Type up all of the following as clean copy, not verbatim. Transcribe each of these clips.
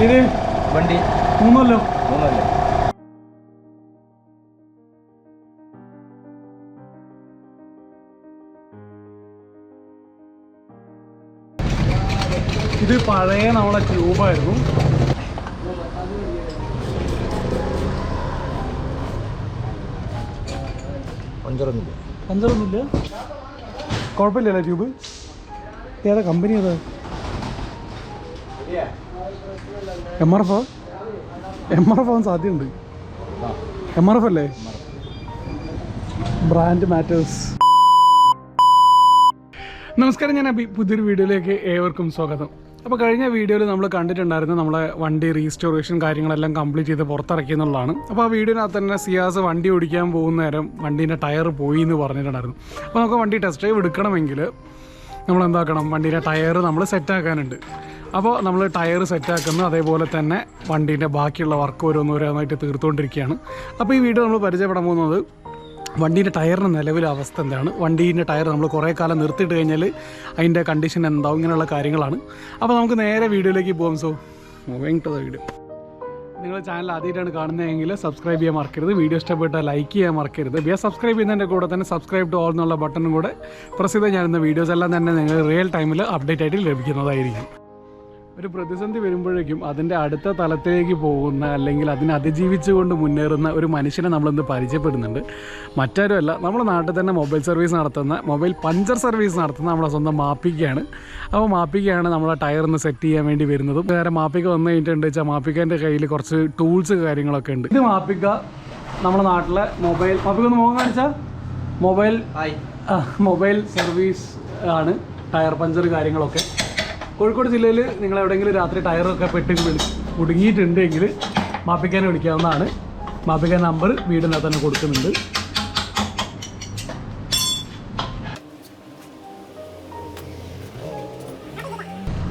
ഇത് വണ്ടി 3 കൊല്ലം. ഇത് പഴയ നമ്മളെ ട്യൂബായിരുന്നു. പഞ്ചറൊന്നുമില്ല, കുഴപ്പമില്ലല്ലേ ട്യൂബ്? ഏതാ കമ്പനി? ഏതാ? MRF ആവാൻ സാധ്യതയുണ്ട്. MRF അല്ലേ? Brand matters. നമസ്കാരം, ഞാൻ അഭി. പുതിയൊരു വീഡിയോയിലേക്ക് ഏവർക്കും സ്വാഗതം. അപ്പോൾ കഴിഞ്ഞ വീഡിയോയിൽ നമ്മൾ കണ്ടിട്ടുണ്ടായിരുന്നു നമ്മളെ വണ്ടി റീസ്റ്റോറേഷൻ കാര്യങ്ങളെല്ലാം കംപ്ലീറ്റ് ചെയ്ത് പുറത്തിറക്കി എന്നുള്ളതാണ്. അപ്പോൾ ആ വീഡിയോനകത്ത് തന്നെ സിയാസ് വണ്ടി ഓടിക്കാൻ പോകുന്ന നേരം വണ്ടീൻ്റെ ടയർ പോയി എന്ന് പറഞ്ഞിട്ടുണ്ടായിരുന്നു. അപ്പോൾ നമുക്ക് വണ്ടി ടെസ്റ്റ് ഡ്രൈവ് എടുക്കണമെങ്കിൽ നമ്മൾ എന്താക്കണം, വണ്ടീൻ്റെ ടയർ നമ്മൾ സെറ്റാക്കാനുണ്ട്. അപ്പോൾ നമ്മൾ ടയർ സെറ്റാക്കുന്നു, അതേപോലെ തന്നെ വണ്ടീൻ്റെ ബാക്കിയുള്ള വർക്ക് ഓരോന്നോരോന്നായിട്ട് തീർത്തുകൊണ്ടിരിക്കുകയാണ്. അപ്പോൾ ഈ വീഡിയോ നമ്മൾ പരിചയപ്പെടാൻ പോകുന്നത് വണ്ടീൻ്റെ ടയറിൻ്റെ നിലവിലെ അവസ്ഥ എന്താണ്, വണ്ടീൻ്റെ ടയർ നമ്മൾ കുറേ കാലം നിർത്തിയിട്ട് കഴിഞ്ഞാൽ അതിൻ്റെ കണ്ടീഷൻ എന്താവും, ഇങ്ങനെയുള്ള കാര്യങ്ങളാണ്. അപ്പോൾ നമുക്ക് നേരെ വീഡിയോയിലേക്ക് പോകാം. So moving to the video. നിങ്ങൾ ചാനൽ ആദ്യമായിട്ടാണ് കാണുന്നതെങ്കിൽ സബ്സ്ക്രൈബ് ചെയ്യാൻ മറക്കരുത്. വീഡിയോ ഇഷ്ടപ്പെട്ടാൽ ലൈക്ക് ചെയ്യാൻ മറക്കരുത്. സബ്സ്ക്രൈബ് ചെയ്യുന്നതിൻ്റെ കൂടെ തന്നെ സബ്സ്ക്രൈബ് ടു ഓൾ എന്നുള്ള ബട്ടണും കൂടെ പ്രസ് ചെയ്ത് ഞാനിന്ന വീഡിയോസ് എല്ലാം തന്നെ നിങ്ങൾ റിയൽ ടൈമിൽ അപ്ഡേറ്റ് ആയിട്ട് ലഭിക്കുന്നതായിരിക്കും. ഒരു പ്രതിസന്ധി വരുമ്പോഴേക്കും അതിൻ്റെ അടുത്ത തലത്തിലേക്ക് പോകുന്ന, അല്ലെങ്കിൽ അതിനെ അതിജീവിച്ചുകൊണ്ട് മുന്നേറുന്ന ഒരു മനുഷ്യനെ നമ്മളിന്ന് പരിചയപ്പെടുന്നുണ്ട്. മറ്റാരുമല്ല, നമ്മുടെ നാട്ടിൽ തന്നെ മൊബൈൽ സർവീസ് നടത്തുന്ന, മൊബൈൽ പഞ്ചർ സർവീസ് നടത്തുന്ന നമ്മളെ സ്വന്തം മാപ്പിക്കയാണ്. അപ്പോൾ മാപ്പിക്കയാണ് നമ്മളെ ടയറിന്ന് സെറ്റ് ചെയ്യാൻ വേണ്ടി വരുന്നതും. വേറെ മാപ്പിക്ക വന്നു കഴിഞ്ഞിട്ടുണ്ട് വെച്ചാൽ മാപ്പിക്കേൻ്റെ കയ്യിൽ കുറച്ച് ടൂൾസ് കാര്യങ്ങളൊക്കെ ഉണ്ട്. ഇത് മാപ്പിക്ക നമ്മുടെ നാട്ടിലെ മാപ്പിക്ക ഒന്ന് മുഖം കാണിച്ചാൽ മൊബൈൽ സർവീസ് ആണ്. ടയർ പഞ്ചർ കാര്യങ്ങളൊക്കെ കോഴിക്കോട് ജില്ലയിൽ നിങ്ങൾ എവിടെയെങ്കിലും രാത്രി ടയറൊക്കെ പെട്ട് കുടുങ്ങിയിട്ടുണ്ടെങ്കിൽ മാപ്പിക്കാനെ വിളിക്കാവുന്നതാണ്. മാപ്പിക്കാൻ നമ്പർ വീടിനകത്ത് തന്നെ കൊടുക്കുന്നുണ്ട്.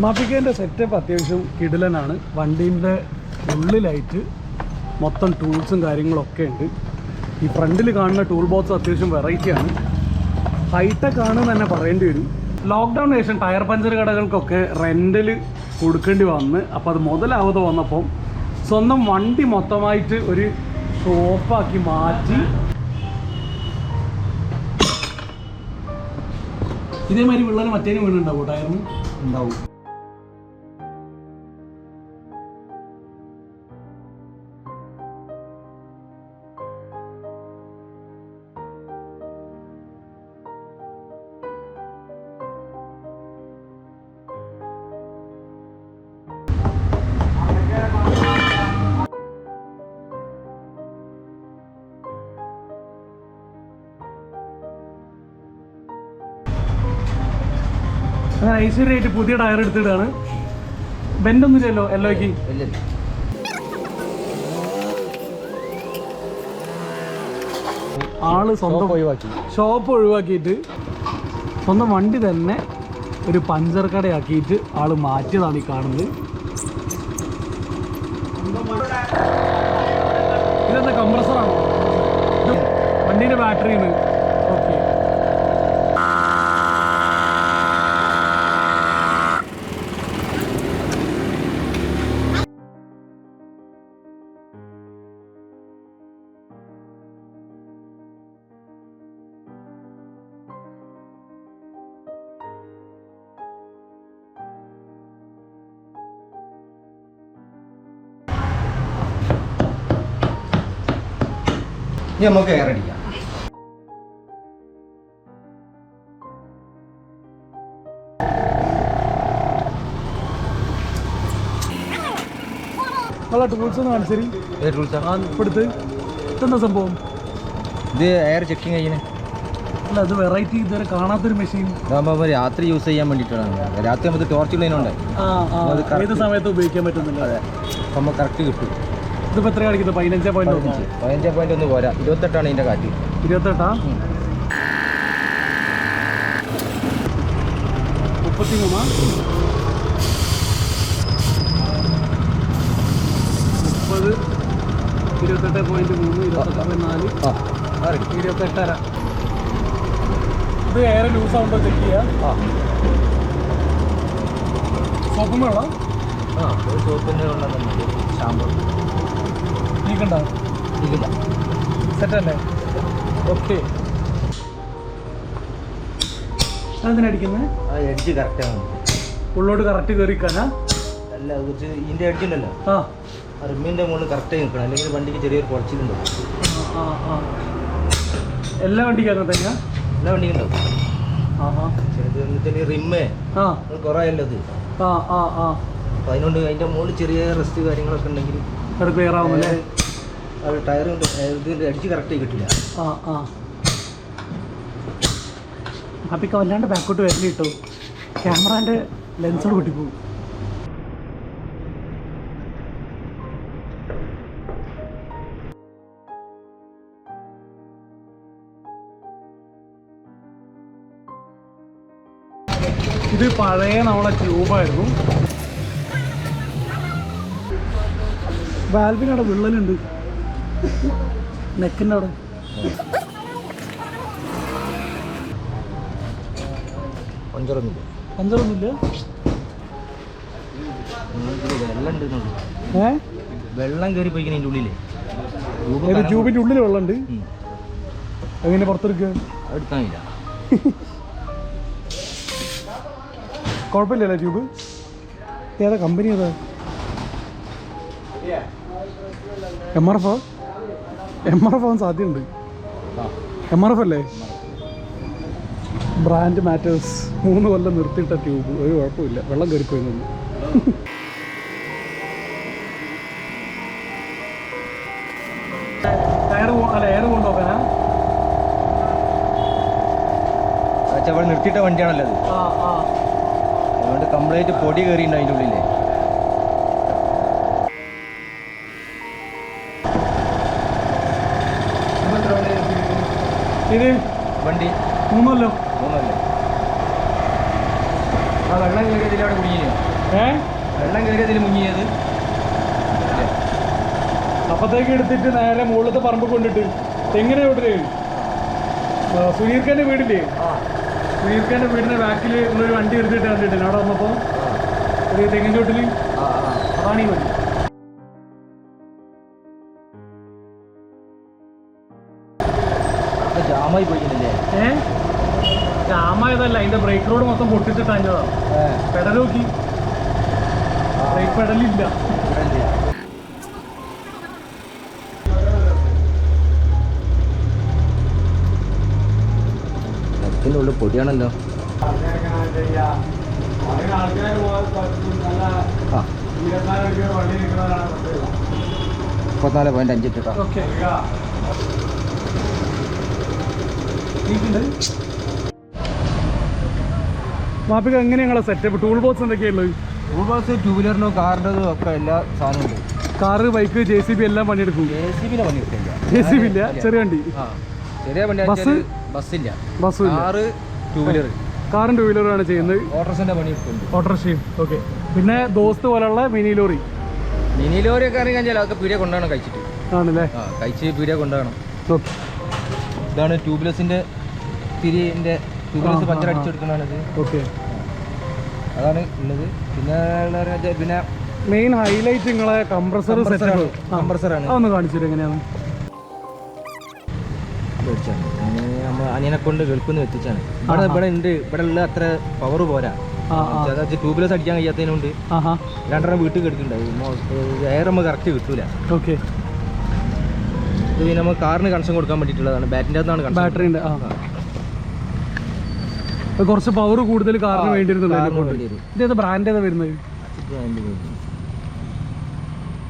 മാപ്പിക്കേൻ്റെ സെറ്റപ്പ് അത്യാവശ്യം കിടിലനാണ്. വണ്ടീൻ്റെ ഉള്ളിലായിട്ട് മൊത്തം ടൂൾസും കാര്യങ്ങളൊക്കെ ഉണ്ട്. ഈ ഫ്രണ്ടിൽ കാണുന്ന ടൂൾ ബോക്സ് അത്യാവശ്യം വെറൈറ്റിയാണ്, ഹൈടെക് ആണ് തന്നെ പറയേണ്ടി വരും. ലോക്ക്ഡൗണിന് ശേഷം ടയർ പഞ്ചർ കടകൾക്കൊക്കെ റെൻ്റൽ കൊടുക്കേണ്ടി വന്ന്, അപ്പോൾ അത് മുതലാവാതെ വന്നപ്പം സ്വന്തം വണ്ടി മൊത്തമായിട്ട് ഒരു ഷോപ്പാക്കി മാറ്റി. ഇതേമാതിരി വിള്ളൽ മറ്റേനും വീണുണ്ടാവും, ടയറിന് ഉണ്ടാവും. അങ്ങനെ ഐശ്വര്യമായിട്ട് പുതിയ ടയർ എടുത്തിട്ടാണ്. ബെൻഡൊന്നുമില്ലല്ലോ എല്ലോയ്ക്ക്. ആള് സ്വന്തം ഷോപ്പ് ഒഴിവാക്കിയിട്ട് സ്വന്തം വണ്ടി തന്നെ ഒരു പഞ്ചർ കടയാക്കിയിട്ട് ആള് മാറ്റിയതാണ് ഈ കാണുന്നത്. ഇതെന്താ കംപ്രസറാണോ? വണ്ടീൻ്റെ ബാറ്ററിന്ന്. ഓക്കെ, നമുക്ക് എയർ അടിക്കാം. നല്ല ടൂൾസ് ഒന്ന് കാണിച്ചേരി. ഇപ്പോഴത്തെ ഇതെന്താ സംഭവം? ഇത് എയർ ചെക്കിങ് ചെയ്യുന്നത്. അല്ല, അത് വെറൈറ്റി, ഇതുവരെ കാണാത്തൊരു മെഷീൻ. രാത്രി യൂസ് ചെയ്യാൻ വേണ്ടിയിട്ടാണ്. രാത്രി നമുക്ക് ടോർച്ച് ഉള്ളതിനുണ്ട്, ഏത് സമയത്ത് ഉപയോഗിക്കാൻ പറ്റുന്നില്ല. അതെ, നമ്മൾ കറക്റ്റ് കിട്ടും. ഇതിപ്പോൾ എത്ര കാണിക്കുന്നത്? 15.1 പോരാ, 28 ഇതിൻ്റെ കാറ്റ്. 28 33 28.3 28.4 28.5. ഇത് എയർ ലൂസ് ആവുമ്പോൾ ചെക്ക് ചെയ്യാം. സോപ്പും വെള്ളം ഒരു സോപ്പിൻ്റെ വെള്ളം തന്നെ ഷാമ്പു നീക്കണ്ടോ? ഇതില്ല. സെറ്റല്ലേ? ഓക്കെ. അതെന്തിനടിക്കുന്നത്? ആ എഡ്ജ് കറക്റ്റാണ്. ഉള്ളോട്ട് കറക്റ്റ് കയറിക്കാനാ? അല്ല, കുറച്ച് ഇതിൻ്റെ എഡ്ജ് ഉണ്ടല്ലോ, ആ റിമ്മിൻ്റെ മുകളിൽ കറക്റ്റായി നിൽക്കണം, അല്ലെങ്കിൽ വണ്ടിക്ക് ചെറിയൊരു കുഴച്ചിലുണ്ടാവും. എല്ലാ വണ്ടിക്കും അങ്ങനെ തന്നെയാ? എല്ലാ വണ്ടിക്കും ഉണ്ടാവും. ചെറിയ റിമ്മേ കുറയല്ലോ അത്. അപ്പം അതിനോണ്ട് അതിൻ്റെ മുകളിൽ ചെറിയ റെസ്റ്റ് കാര്യങ്ങളൊക്കെ ഉണ്ടെങ്കിൽ അത് ക്ലിയർ ആവുമല്ലേ? അത് ടയർ ഇതിൻ്റെ എഡ്ജ് കറക്റ്റായി കിട്ടില്ല. അപ്പിക്ക വല്ലാണ്ട് ബാക്കോട്ട് വരല് കിട്ടോ, ക്യാമറാൻ്റെ ലെൻസോട് പൊട്ടിപ്പോകും. ഇത് പഴയ നമ്മളെ ട്യൂബായിരുന്നു. വാൽവിനവിടെ വിള്ളലുണ്ട്, നെക്കിൻ്റെ അവിടെ. പഞ്ചറൊന്നുമില്ല. പഞ്ചറൊന്നുമില്ല? വെള്ളം ഉണ്ട്. വെള്ളം കയറി പോയിക്കണ അതിൻ്റെ ഉള്ളിൽ. ട്യൂബിൻ്റെ ഉള്ളിൽ വെള്ളമുണ്ട്. എങ്ങനെ പുറത്തെടുക്കുക? എടുക്കാനില്ല. കുഴപ്പമില്ലല്ലേ ട്യൂബ്? ഏതാ കമ്പനി? ഏതാ? MRF ആവാൻ സാധ്യതയുണ്ട്. MRF അല്ലേ? Brand matters. 3 കൊല്ലം നിർത്തിയിട്ട ട്യൂബ്, ഒരു കുഴപ്പമില്ല, വെള്ളം കയറിപ്പോയി. എയർ കൊണ്ടുപോകാനാ? അവിടെ നിർത്തിയിട്ട വണ്ടിയാണല്ലോ അത്, അതുകൊണ്ട് കംപ്ലീറ്റ് പൊടി കയറിയിട്ടുണ്ട് അതിൻ്റെ ഉള്ളിൽ. ഇത് വണ്ടി 3 കൊല്ലം. ആ വെള്ളം കയറിയതിൽ അവിടെ കുടുങ്ങിയത്. വെള്ളം കയറിയതിൽ മുങ്ങിയത്. അപ്പത്തേക്ക് എടുത്തിട്ട് നേരെ മുകളിലത്തെ പറമ്പ് കൊണ്ടിട്ട് തെങ്ങിനെ വീട്ടില് സുനീർ ഖാൻ്റെ വീടില്ലേ? സുനീർ ഖാൻ്റെ വീടിൻ്റെ ബാക്കിൽ ഉള്ളൊരു വണ്ടി എടുത്തിട്ട് കണ്ടിട്ടില്ല അവിടെ വന്നപ്പോൾ ഒരു തെങ്ങിൻ ചോട്ടിൽ. അതാണ് ഈ വണ്ടി. ജാമായി പോയില്ലേ? ജാമായതല്ല, അതിന്റെ ബ്രേക്ക് റോഡ് മൊത്തം പൊട്ടിച്ചിട്ടാഞ്ഞതാണ്. പെഡൽ നോക്കി, ബ്രേക്ക് പെഡലില്ല. ഇതിൻ്റെ ഉള്ളിൽ പൊടിയാണല്ലോ. 34.5. മാപ്പിക്ക് എങ്ങനെയാണ് സെറ്റപ്പ്? ടൂൾ ബോക്സ് എന്തൊക്കെയുള്ളത്? ടൂൾ ബോക്സ് ടൂ വീലറിനോ കാറിൻ്റെതും ഒക്കെ എല്ലാ സാധനവും ഉണ്ട്. കാറ്, ബൈക്ക്, JCB എല്ലാം പണിയെടുക്കും. JCB പണിയെടുക്കില്ല. JCB ഇല്ല, ചെറിയ വണ്ടി. ചെറിയ വണ്ടി. ബസ്സില്ല. Car, two wheeler. കാറും 2 വീലറാണ് ചെയ്യുന്നത്. ഓട്ടോറിക്ഷൻ്റെ പണിയെടുക്കുന്നുണ്ട്. ഓട്ടോറിക്ഷയും. ഓക്കെ. പിന്നെ ദോസ്ത് പോലുള്ള മിനി ലോറി. മിനി ലോറി ഒക്കെ അറിയാൻ ചില അതൊക്കെ പീടിയ കൊണ്ടുപോകണം കഴിച്ചിട്ട്. ആണല്ലേ? കഴിച്ച് പീടിയ കൊണ്ടുപോകണം. ഓക്കെ. ഇതാണ് ട്യൂബ്ലെസ്സിൻ്റെ തിരിൻ്റെ ട്യൂബ്ലെസ് പഞ്ചർ അടിച്ചെടുക്കണത്. ഓക്കെ, അതാണ് ഉള്ളത്. പിന്നെ മെയിൻ ഹൈലൈറ്റ് നിങ്ങളെ കംപ്രസർ സെറ്റപ്പ്. കംപ്രസറാണ്. അതൊന്ന് കാണിച്ചിട്ട് എങ്ങനെയാണ്? നമ്മൾ അനിയനെ കൊണ്ട് ഗൾഫിൽ നിന്ന് എത്തിച്ചാണ്. ഇവിടെ ഉണ്ട്. ഇവിടെ ഉള്ള അത്ര പവർ പോരാ. ട്യൂബ്ലെസ് അടിക്കാൻ കഴിയാത്തതിനുണ്ട് 2 വീട്ടിൽ കിടക്കുന്നുണ്ടാവും. എയർ നമുക്ക് കറക്റ്റ് കിട്ടൂല. ഓക്കെ. ഇത് പിന്നെ നമുക്ക് കാറിന് കണക്ഷൻ കൊടുക്കാൻ വേണ്ടിയിട്ടുള്ളതാണ്. ബാറ്റിൻ്റെ അകത്താണ് ബാറ്ററിൻ്റെ. കുറച്ച് പവർ കൂടുതൽ കാറിന് വേണ്ടിയിരുന്നത്. ഇതേത് ബ്രാൻഡ് ഏതാ വരുന്നത്?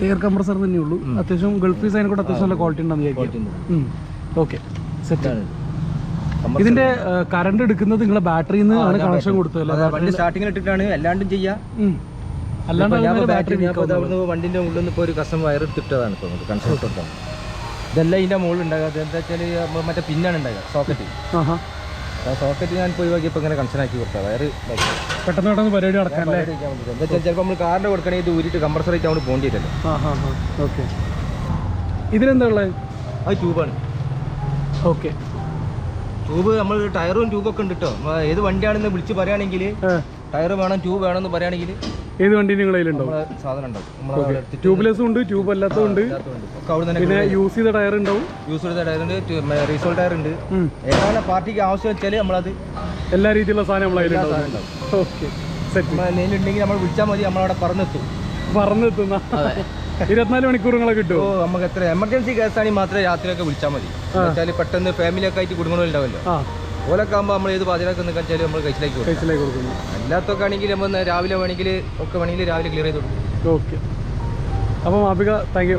എയർ കംപ്രസർ തന്നെ ഉള്ളൂ. അത്യാവശ്യം ഗൾഫ് ഡിസൈനെ കൂടെ അത്യാവശ്യം നല്ല ക്വാളിറ്റി ഉണ്ടെന്ന് വിചാരിക്കും. ഓക്കെ, സെറ്റാണ്. ഇതിന്റെ കറണ്ട് എടുക്കുന്നത് നിങ്ങളെ ബാറ്ററിയിൽ നിന്നാണ് കണക്ഷൻ കൊടുത്തത്? വണ്ടി സ്റ്റാർട്ടിങ്ങിൽ ഇട്ടിട്ടാണ് എല്ലാണ്ടും ചെയ്യാം. അല്ലാണ്ട് ബാറ്ററി വണ്ടിന്റെ ഉള്ളിൽ നിന്ന് ഇപ്പോൾ ഒരു കസ്റ്റമർ വയർ എടുത്തിട്ടതാണ് ഇപ്പോൾ കണക്ഷൻ കൊടുത്തത്. ഇതെല്ലാം ഇതിന്റെ മുകളിൽ ഉണ്ടാകുക. എന്താ വെച്ചാൽ മറ്റേ പിന്നാണ് ഉണ്ടാകുക, സോക്കറ്റ്. സോക്കറ്റ് ഞാൻ പോയി നോക്കിയപ്പോൾ ഇങ്ങനെ കണക്ഷൻ ആക്കി കൊടുത്താൽ വയറ് പെട്ടെന്ന് പരിപാടി നടക്കാൻ. എന്താ വെച്ചാൽ ചിലപ്പോൾ നമ്മൾ കാറിന്റെ കൊടുക്കണമെങ്കിൽ ഇത് ഊരിട്ട് കംപ്രസറായിട്ട് അവിടെ പോകേണ്ടിയിട്ടല്ലോ. ഓക്കെ. ഇതിലെന്താ ഉള്ളത്? അത് ട്യൂബാണ്. ഓക്കെ. ട്യൂബ് നമ്മൾ ടയറും ട്യൂബൊക്കെ ഉണ്ട് കേട്ടോ. ഏത് വണ്ടിയാണെന്ന് വിളിച്ച് പറയുകയാണെങ്കിൽ ടയർ വേണം ട്യൂബ് വേണമെന്ന് പറയുകയാണെങ്കിൽ ഏത് വണ്ടി നിങ്ങളുടെ കയ്യിലുണ്ടാവും? സാധനം ഉണ്ടാവും. ട്യൂബ്ലെസ്സും ഉണ്ട്, ട്യൂബ് അല്ലാത്തതും ഉണ്ട്, പിന്നെ യൂസ് ചെയ്ത ടയർ ഉണ്ടാവും. യൂസ് ചെയ്ത ടയർ ഉണ്ട്, റീസോൾ ടയർ ഉണ്ട്. ഏതാണ് പാർട്ടിക്ക് ആവശ്യം വെച്ചാൽ നമ്മളത് എല്ലാ രീതിയിലുള്ള സാധനം നമ്മളെ കയ്യിലുണ്ടാവും. Okay, set. നെല്ലുണ്ടെങ്കിൽ നമ്മൾ വിളിച്ചാൽ മതി, നമ്മളവിടെ പറന്നെത്തുന്ന 24 മണിക്കൂറുകളെ കിട്ടുമോ? നമുക്ക് എത്ര എമർജൻസി കേസാണെങ്കിൽ മാത്രമേ രാത്രിയൊക്കെ വിളിച്ചാൽ മതി. വെച്ചാൽ പെട്ടെന്ന് ഫാമിലിയൊക്കെ ആയിട്ട് കുടുംബങ്ങളുണ്ടാവല്ലോ, ഓലൊക്കെ ആകുമ്പോൾ നമ്മൾ ഏത് പാചകമൊക്കെ നിൽക്കാൻ വെച്ചാൽ നമ്മൾ കഴിച്ചിലേക്ക് കൊടുക്കുന്നു. അല്ലാത്തൊക്കെ ആണെങ്കിൽ നമ്മൾ രാവിലെ വേണമെങ്കിൽ രാവിലെ ക്ലിയർ ചെയ്ത് കൊടുക്കും. ഓക്കെ, അപ്പം അഭിക താങ്ക് യു.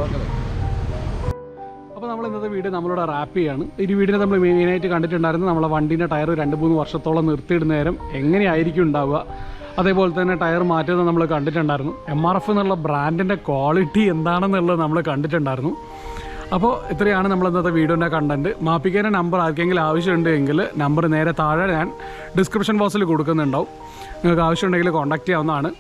അപ്പോൾ നമ്മൾ ഇന്നത്തെ വീഡിയോ നമ്മളിവിടെ റാപ്പ് ചെയ്യാണ്. ഈ വീഡിയോ നമ്മൾ മെയിനായിട്ട് കണ്ടിട്ടുണ്ടായിരുന്നു നമ്മളെ വണ്ടീൻ്റെ ടയർ 2-3 വർഷത്തോളം നിർത്തിയിടുന്ന നേരം എങ്ങനെയായിരിക്കും ഉണ്ടാവുക, അതേപോലെ തന്നെ ടയർ മാറ്റുന്നത് നമ്മൾ കണ്ടിട്ടുണ്ടായിരുന്നു. MRF എന്നുള്ള ബ്രാൻഡിൻ്റെ ക്വാളിറ്റി എന്താണെന്നുള്ളത് നമ്മൾ കണ്ടിട്ടുണ്ടായിരുന്നു. അപ്പോൾ ഇത്രയാണ് നമ്മൾ ഇന്നത്തെ വീഡിയോൻ്റെ കണ്ടൻറ്റ്. മാപ്പിക്കേൻ്റെ നമ്പർ ആർക്കെങ്കിലും ആവശ്യമുണ്ടെങ്കിൽ നമ്പർ നേരെ താഴെ ഞാൻ ഡിസ്ക്രിപ്ഷൻ ബോക്സിൽ കൊടുക്കുന്നുണ്ടാവും, നിങ്ങൾക്ക് ആവശ്യമുണ്ടെങ്കിൽ കോൺടാക്ട് ചെയ്യാവുന്നതാണ്.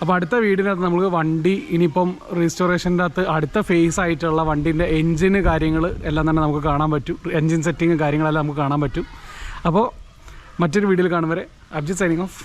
അപ്പോൾ അടുത്ത വീഡിയോനകത്ത് നമുക്ക് വണ്ടി ഇനിയിപ്പം റീസ്റ്റോറേഷൻ്റെ അകത്ത് അടുത്ത ഫേസ് ആയിട്ടുള്ള വണ്ടീൻ്റെ എൻജിന് കാര്യങ്ങൾ എല്ലാം തന്നെ നമുക്ക് കാണാൻ പറ്റും. എൻജിൻ സെറ്റിങ് കാര്യങ്ങളെല്ലാം നമുക്ക് കാണാൻ പറ്റും. അപ്പോൾ മറ്റൊരു വീഡിയോയിൽ കാണും വരെ അബ്ജി സൈനിങ് ഓഫ്.